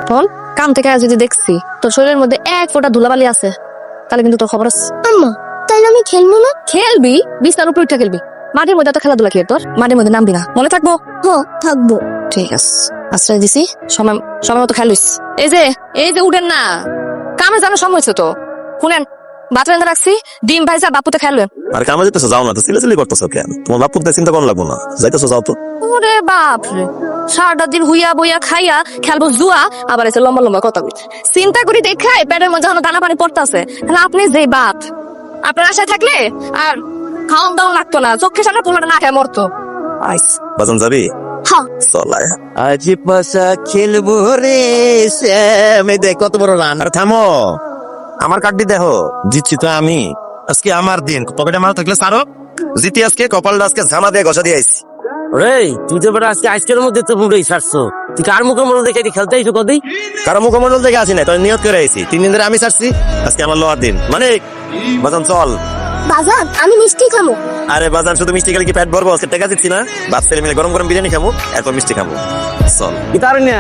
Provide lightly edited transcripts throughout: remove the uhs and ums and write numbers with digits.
শোন, কাম থেকে যদি দেখছি তোর শরীরের মধ্যে এক ফোঁটা ধুলাবালি আছে, তাহলে কিন্তু তোর খবর আছে। আম্মা তাইলে আমি খেলবো না? খেলবি, বিছানার উপর উঠে খেলবি। মাঠের মধ্যে তো খেলাধুলা কি তোর? মাঠের মধ্যে নামবি না, মনে থাকবো? থাকবো। ঠিক আছে, আশ্রয় দিছি, সময় সময় মতো খেলিস। এই যে উঠেন না, কামে জানো সময় হয়েছে তো। শুনেন, ভাত রান্না রাখছি, ডিম ভাইজা বাপুতে খেলবেন। আরে কামে যেতেছো, যাও না তো, সিলেসিলি করতেছো কেন? তোমার বাপুর চিন্তা করা লাগবো না, যাইতেছো যাও তো। ওরে বাপ রে, সারাটা দিন হুইয়া বইয়া খাইয়া খেলবো জুয়া, আবার এসে লম্বা লম্বা কথা বলছে। চিন্তা করি দেখাই পেটের মধ্যে যখন দানা পানি পড়তেছে, আপনি যে বাপ, আপনার আশায় থাকলে আর খাওয়ান দাওয়ান লাগতো না, চোখের সামনে পোলাটা না খায় মরতো। আইস বাজান যাবি? হ্যাঁ। চল আয়। আজি পাশা খেলবো রে শ্যামে, দেখ কত বড় রান। আরে থামো, আমার কার্ডটি দেখো, জিতছি তো আমি। আজকে আমার দিন, পকেটে মাল থাকলে সারো। জিতি আজকে, কপালটা আজকে ঝামা দিয়ে ঘষা দিয়ে আইছি। রে তুই তো বেটা আজকে আজকের মধ্যে তো মুড়েই ছাড়ছো। তুই কার মুখে মনে দেখে খেলতে আইছো কদি? কারো মুখমন্ডল থেকে আসি না, তো নিয়ত করে আইছি। 3 দিন ধরে আমি ছাড়ছি, আজকে আমার লোয়ার দিন। মানে বাজান চল। বাজান আমি মিষ্টি খাবো। আরে বাজান শুধু মিষ্টি খেলে কি পেট ভরবো? আজকে টাকা দিচ্ছি না, বাপ ছেলে মিলে গরম গরম বিরিয়ানি খাবো, এরপর মিষ্টি খাবো। চল। কি তার না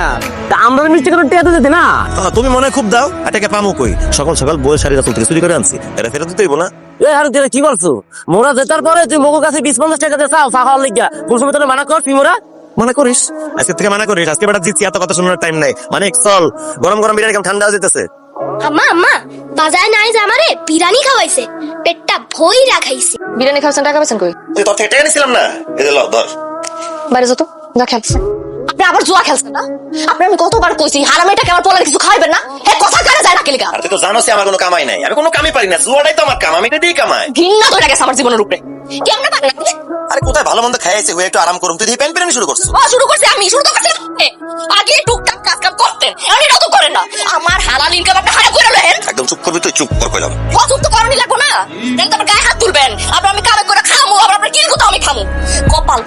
তা আমরা মিষ্টি করে টেয়া দিতে না। তুমি মনে হয় খুব দাও, এটাকে পামো কই? সকাল সকাল বইয়ের শাড়ি রাস্তা থেকে চুরি করে আনছি, এটা ফেরত দিতেই বলা। এ আর তুই কি করছো? মোরা জেতার পরে তুই মোগো কাছে 20-50 টাকা দিয়ে চাও চা খাওয়ার লিগা। কোন সময় তোর মানা কর তুই মোরা? মনে করিস আজকে থেকে মানা করিস? আজকে বেটা জিতছি, এত কথা শোনার টাইম নাই। মানে চল, গরম গরম বিরিয়ানি কেমন ঠান্ডা হয়ে যেতেছে। আম্মা বাজারে নাই যে আমারে বিরিয়ানি খাওয়াইছে, পেটটা ভই রাখাইছে। বিরিয়ানি খাচ্ছেন, টাকা পেয়েছেন কই? তুই তোর থেকে টাকা নিছিলাম না, এই যে ল ধর। বাইরে যত যা খেলছে। আপনি আবার জুয়া খেলছেন না? আপনি আমি কতবার কইছি হারামিটাকে আমার পোলারে কিছু খাইবেন না, হে কথা কানে যায় না কেলিকা। আর তুই তো জানোস আমার কোনো কামাই নাই, আমি কোনো কামই পারি না, জুয়াটাই তো আমার কাম, আমি এটা দিয়েই কামাই। ঘৃণা ধরে গেছে আমার জীবনের উপরে। কেমনে পারেন আপনি? আরে কোথায় ভালো মন্দ খাইছে, হয়ে একটু আরাম করুম, তুই দিয়ে প্যান প্যান শুরু করছিস। শুরু করছি আমি, শুরু তো করছিলাম আপনি। আগে টুকটাক কাজ কাম করতেন, এখন এটা তো করেন না। আমার হালাল ইনকাম আপনি হারাম করে লহেন। একদম চুপ করবি, তুই চুপ কর কইলাম। চুপ তো করণই লাগবো না, দেন তো আমার গায়ে হাত তুলবেন। আবার আমি কামে করে খামু, আবার আপনার কিল কোথাও আমি খামু।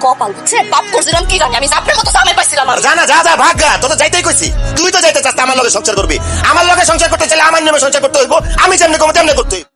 কপাল বুঝছেন, পাপ করছিলাম কি জানি আমি, আপনার মতো জামাই পাইছিলাম আর। জানা যা যা ভাগ গা, তোর তো যাইতেই কইছি। তুই তো যাইতে চাস আমার লগে সংসার করবি, আমার লগে সংসার করতে চাইলে আমার নামে সংসার করতে হইব, আমি যেমনি কমে তেমনি করতে হইব।